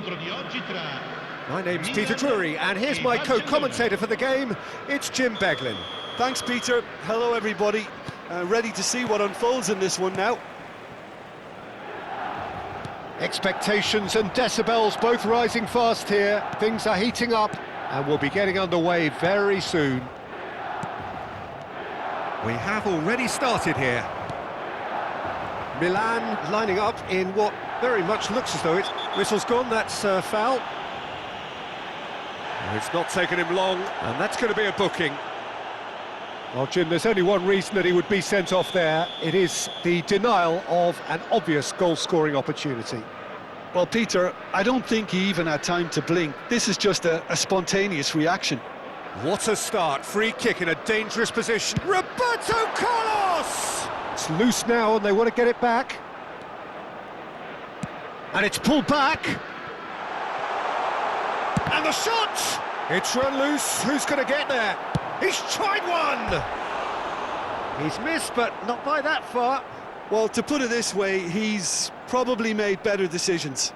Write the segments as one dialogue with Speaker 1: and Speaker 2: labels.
Speaker 1: l'incontro di oggi tra...
Speaker 2: My name's Peter Drury, and here's my co-commentator for the game, it's Jim Beglin.
Speaker 3: Thanks, Peter. Hello, everybody. Ready to see what unfolds in this one now.
Speaker 2: Expectations and decibels both rising fast here. Things are heating up, and we'll be getting underway very soon. We have already started here. Milan lining up in what very much looks as though it... Whistle's gone, that's a foul. It's not taken him long, and that's going to be a booking. Well, Jim, there's only one reason that he would be sent off there. It is the denial of an obvious goal-scoring opportunity.
Speaker 3: Well, Peter, I don't think he even had time to blink. This is just a spontaneous reaction.
Speaker 2: What a start. Free kick in a dangerous position. Roberto Carlos! It's loose now, and they want to get it back. And it's pulled back. And the shot! It's run loose. Who's going to get there? He's tried one! He's missed, but not by that far.
Speaker 3: Well, to put it this way, he's probably made better decisions.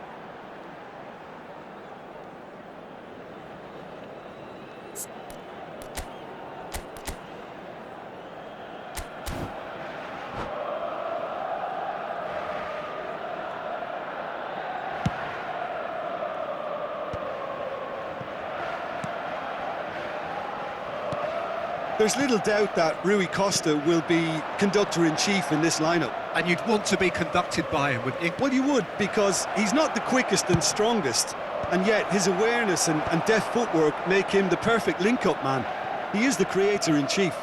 Speaker 3: There's little doubt that Rui Costa will be conductor-in-chief in this lineup.
Speaker 2: And you'd want to be conducted by him, wouldn't you?
Speaker 3: Well, you would, because he's not the quickest and strongest, and yet his awareness and deft footwork make him the perfect link-up man. He is the creator-in-chief.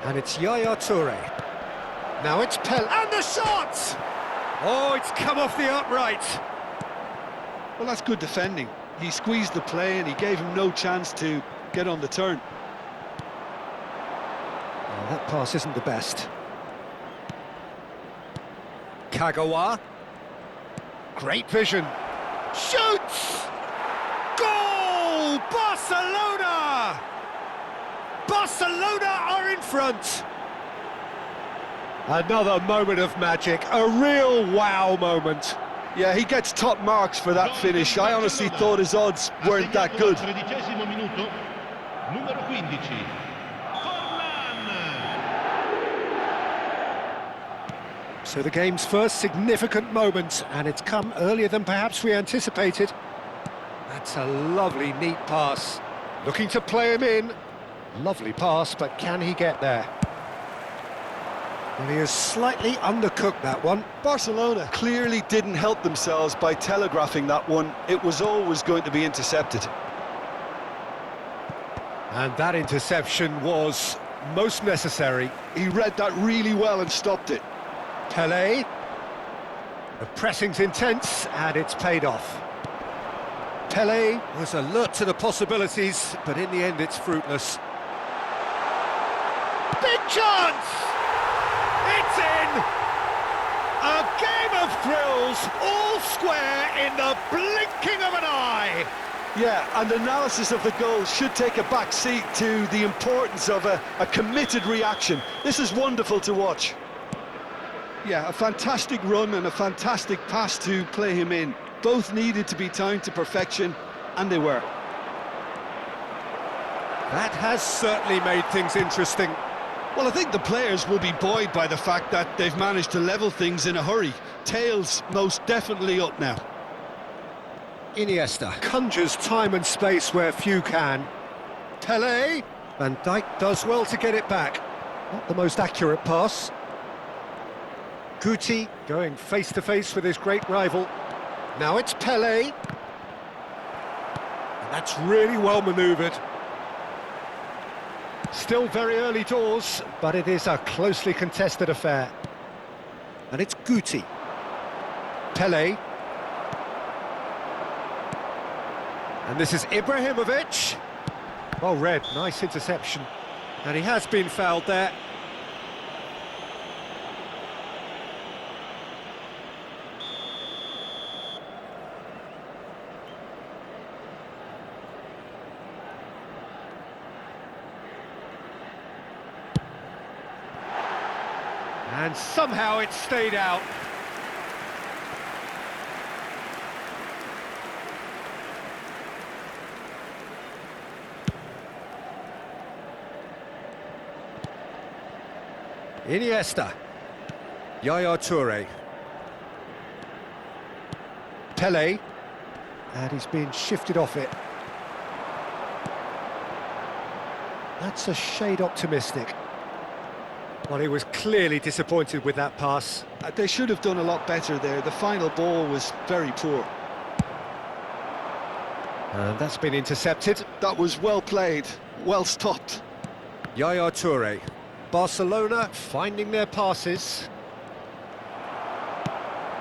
Speaker 2: And it's Yaya Toure. Now it's Pel... And the shot! Oh, it's come off the upright.
Speaker 3: Well, that's good defending. He squeezed the play and he gave him no chance to get on the turn.
Speaker 2: Well, that pass isn't the best. Kagawa. Great vision. Shoots! Goal! Barcelona! Barcelona are in front. Another moment of magic, a real wow moment.
Speaker 3: Yeah, he gets top marks for that finish. I honestly thought his odds weren't that good.
Speaker 1: Numero 15.
Speaker 2: So the game's first significant moment, and it's come earlier than perhaps we anticipated. That's a lovely, neat pass. Looking to play him in. Lovely pass, but can he get there? Well, he has slightly undercooked that one.
Speaker 3: Barcelona clearly didn't help themselves by telegraphing that one. It was always going to be intercepted.
Speaker 2: And that interception was most necessary.
Speaker 3: He read that really well and stopped it.
Speaker 2: Pelé. The pressing's intense, and it's paid off. Pelé was alert to the possibilities, but in the end it's fruitless. Big chance! It's in! A game of thrills, all square in the blinking of an eye!
Speaker 3: Yeah, and analysis of the goal should take a back seat to the importance of a committed reaction. This is wonderful to watch. Yeah, a fantastic run and a fantastic pass to play him in. Both needed to be timed to perfection, and they were.
Speaker 2: That has certainly made things interesting.
Speaker 3: Well, I think the players will be buoyed by the fact that they've managed to level things in a hurry. Tails most definitely up now.
Speaker 2: Iniesta conjures time and space where few can. Pelé. Van Dijk does well to get it back. Not the most accurate pass. Guti going face-to-face with his great rival. Now it's Pelé. And that's really well manoeuvred. Still very early doors, but it is a closely contested affair. And it's Guti. Pelé. And this is Ibrahimovic. Well read, nice interception. And he has been fouled there. And somehow it stayed out. Iniesta. Yaya Toure. Pele. And he's been shifted off it. That's a shade optimistic. Well, he was clearly disappointed with that pass.
Speaker 3: They should have done a lot better there. The final ball was very poor.
Speaker 2: And that's been intercepted.
Speaker 3: That was well played, well stopped.
Speaker 2: Yaya Toure. Barcelona finding their passes.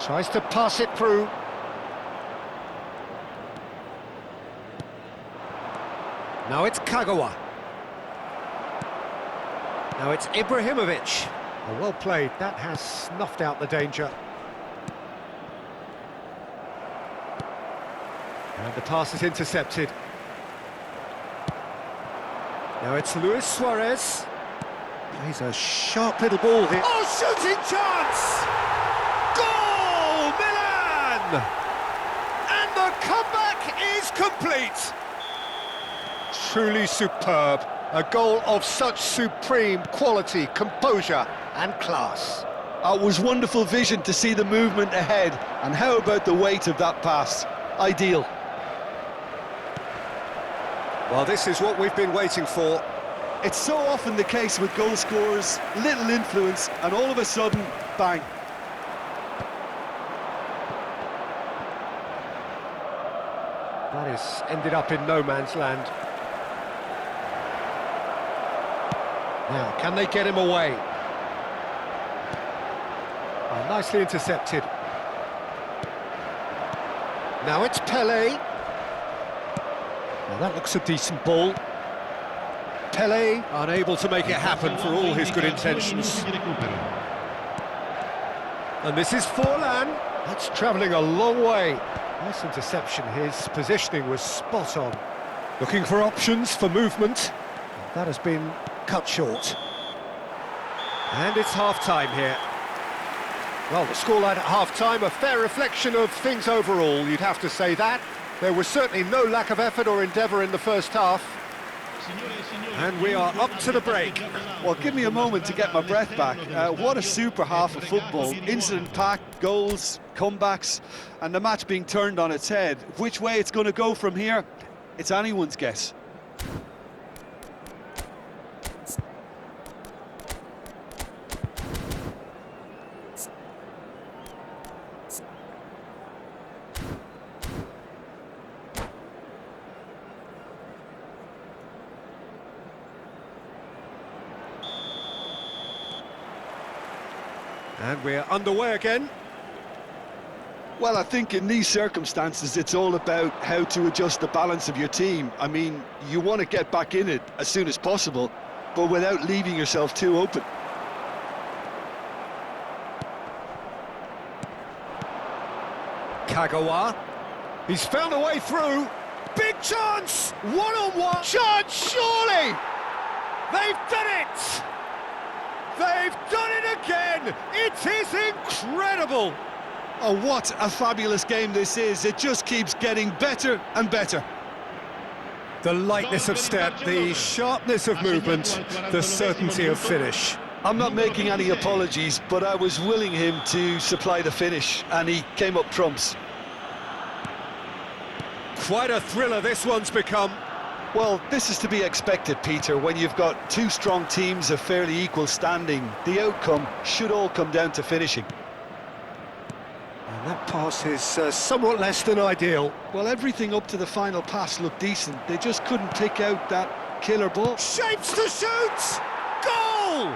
Speaker 2: Tries to pass it through. Now it's Kagawa. Now it's Ibrahimovic. Oh, well played. That has snuffed out the danger. And the pass is intercepted. Now it's Luis Suarez. He's a sharp little ball here. Oh, shooting chance! Goal, Milan! And the comeback is complete. Truly superb. A goal of such supreme quality, composure and class.
Speaker 3: It was wonderful vision to see the movement ahead. And how about the weight of that pass? Ideal.
Speaker 2: Well, this is what we've been waiting for.
Speaker 3: It's so often the case with goal scorers, little influence, and all of a sudden, bang.
Speaker 2: That has ended up in no man's land. Now, can they get him away? Oh, nicely intercepted. Now it's Pele. Well, that looks a decent ball. Pele unable to make it happen for all his good intentions. And this is Forlan. That's travelling a long way. Nice interception. His positioning was spot on. Looking for options for movement. That has been cut short. And it's half-time here. Well, the scoreline at half-time, a fair reflection of things overall, you'd have to say that. There was certainly no lack of effort or endeavour in the first half. And we are up to the break.
Speaker 3: Well, give me a moment to get my breath back. What a super half of football. Incident-packed, goals, comebacks, and the match being turned on its head. Which way it's going to go from here, it's anyone's guess.
Speaker 2: And we're underway again.
Speaker 3: Well, I think in these circumstances, it's all about how to adjust the balance of your team. I mean, you want to get back in it as soon as possible, but without leaving yourself too open.
Speaker 2: Kagawa. He's found a way through. Big chance! One-on-one chance, surely! They've done it! They've done it again! It is incredible!
Speaker 3: Oh, what a fabulous game this is. It just keeps getting better and better.
Speaker 2: The lightness of step, the sharpness of movement, the certainty of finish.
Speaker 3: I'm not making any apologies, but I was willing him to supply the finish, and he came up trumps.
Speaker 2: Quite a thriller this one's become.
Speaker 3: Well, this is to be expected, Peter, when you've got two strong teams of fairly equal standing. The outcome should all come down to finishing.
Speaker 2: And that pass is somewhat less than ideal.
Speaker 3: Well, everything up to the final pass looked decent. They just couldn't pick out that killer ball.
Speaker 2: Shapes to shoot! Goal!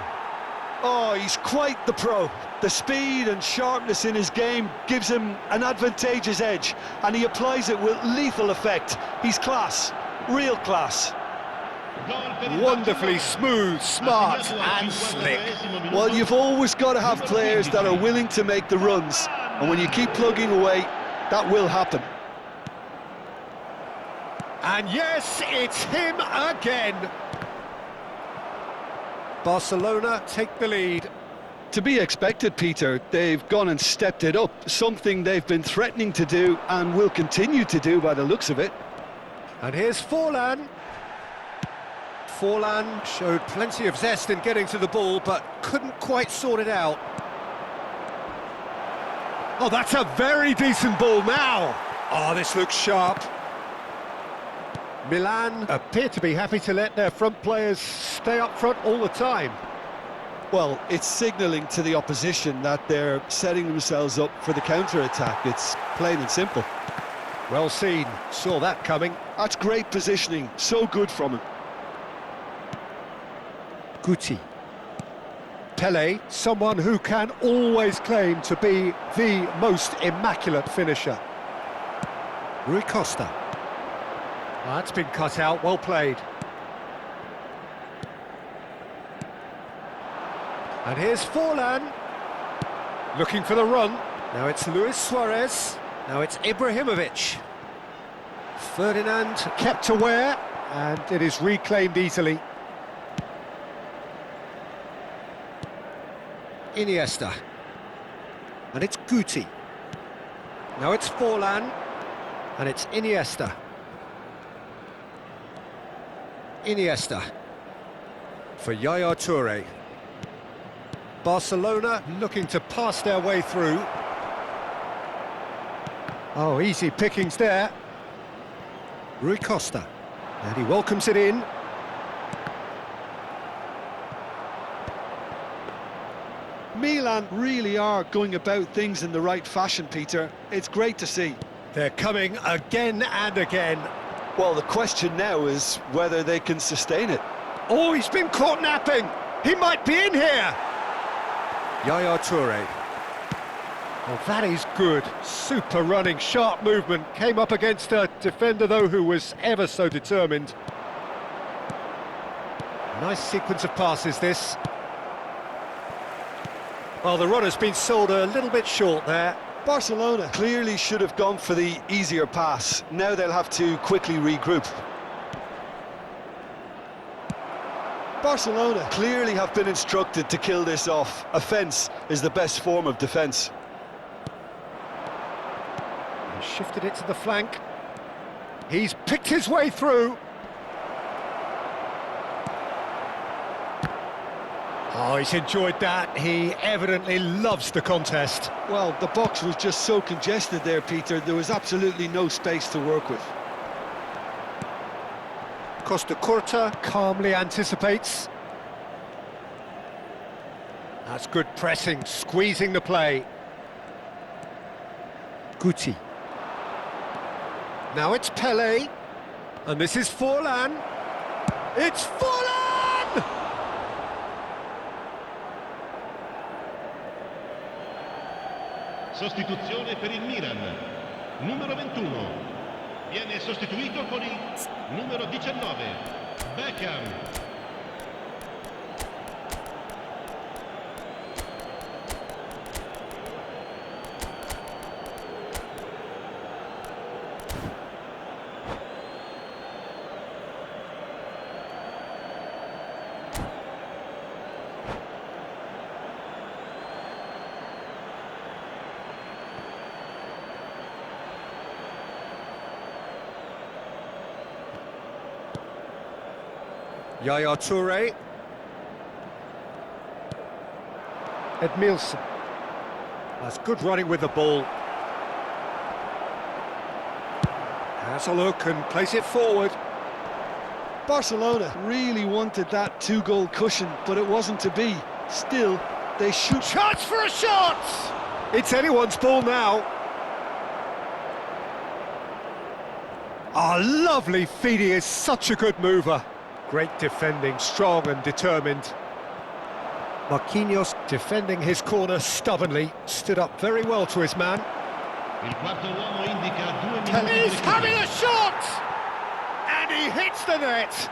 Speaker 3: Oh, he's quite the pro. The speed and sharpness in his game gives him an advantageous edge, and he applies it with lethal effect. He's class. Real class.
Speaker 2: Wonderfully smooth, smart and slick.
Speaker 3: Well, you've always got to have players that are willing to make the runs, and when you keep plugging away, that will happen.
Speaker 2: And yes, it's him again. Barcelona take the lead.
Speaker 3: To be expected, Peter. They've gone and stepped it up, something they've been threatening to do and will continue to do by the looks of it.
Speaker 2: And here's Forlan. Forlan showed plenty of zest in getting to the ball, but couldn't quite sort it out. Oh, that's a very decent ball now. Oh, this looks sharp. Milan appear to be happy to let their front players stay up front all the time.
Speaker 3: Well, it's signalling to the opposition that they're setting themselves up for the counter-attack. It's plain and simple.
Speaker 2: Well seen, saw that coming.
Speaker 3: That's great positioning, so good from him.
Speaker 2: Guti. Pele, someone who can always claim to be the most immaculate finisher. Rui Costa. Well, that's been cut out, well played. And here's Forlan. Looking for the run. Now it's Luis Suarez. Now it's Ibrahimovic. Ferdinand kept aware, and it is reclaimed easily. Iniesta. And it's Guti. Now it's Forlan. And it's Iniesta. Iniesta. For Yaya Toure. Barcelona looking to pass their way through. Oh, easy pickings there. Rui Costa. And he welcomes it in.
Speaker 3: Milan really are going about things in the right fashion, Peter. It's great to see.
Speaker 2: They're coming again and again.
Speaker 3: Well, the question now is whether they can sustain it.
Speaker 2: Oh, he's been caught napping. He might be in here. Yaya Toure. Well, that is good. Super running, sharp movement. Came up against a defender, though, who was ever so determined. Nice sequence of passes, this. Well, the runner's been sold a little bit short there.
Speaker 3: Barcelona clearly should have gone for the easier pass. Now they'll have to quickly regroup. Barcelona clearly have been instructed to kill this off. Offence is the best form of defence.
Speaker 2: He shifted it to the flank. He's picked his way through. Oh, he's enjoyed that. He evidently loves the contest.
Speaker 3: Well, the box was just so congested there, Peter. There was absolutely no space to work with.
Speaker 2: Costa Curta calmly anticipates. That's good pressing, squeezing the play. Guti. Now it's Pele. And this is Forlan. It's Forlan!
Speaker 1: Sostituzione per il Milan. Numero 21. Viene sostituito con il numero 19. Beckham.
Speaker 2: Yaya Toure. Edmilson. That's good running with the ball. Has a look and plays it forward.
Speaker 3: Barcelona really wanted that two-goal cushion, but it wasn't to be. Still, they shoot.
Speaker 2: Chance for a shot! It's anyone's ball now. Oh, lovely feed. He is such a good mover. Great defending, strong and determined. Marquinhos defending his corner stubbornly, stood up very well to his man.
Speaker 1: Il quarto uomo indica 2 minuti.
Speaker 2: He's having a shot! And he hits the net!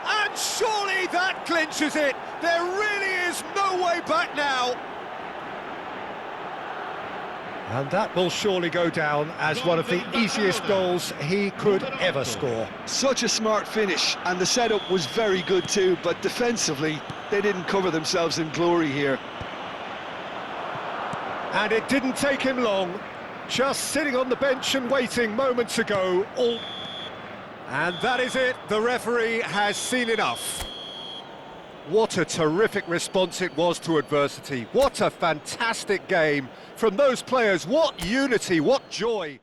Speaker 2: And surely that clinches it! There really is no way back now! And that will surely go down as one of the easiest goals he could ever score.
Speaker 3: Such a smart finish, and the setup was very good too, but defensively, they didn't cover themselves in glory here.
Speaker 2: And it didn't take him long, just sitting on the bench and waiting moments ago, And that is it, the referee has seen enough. What a terrific response it was to adversity. What a fantastic game from those players. What unity, what joy.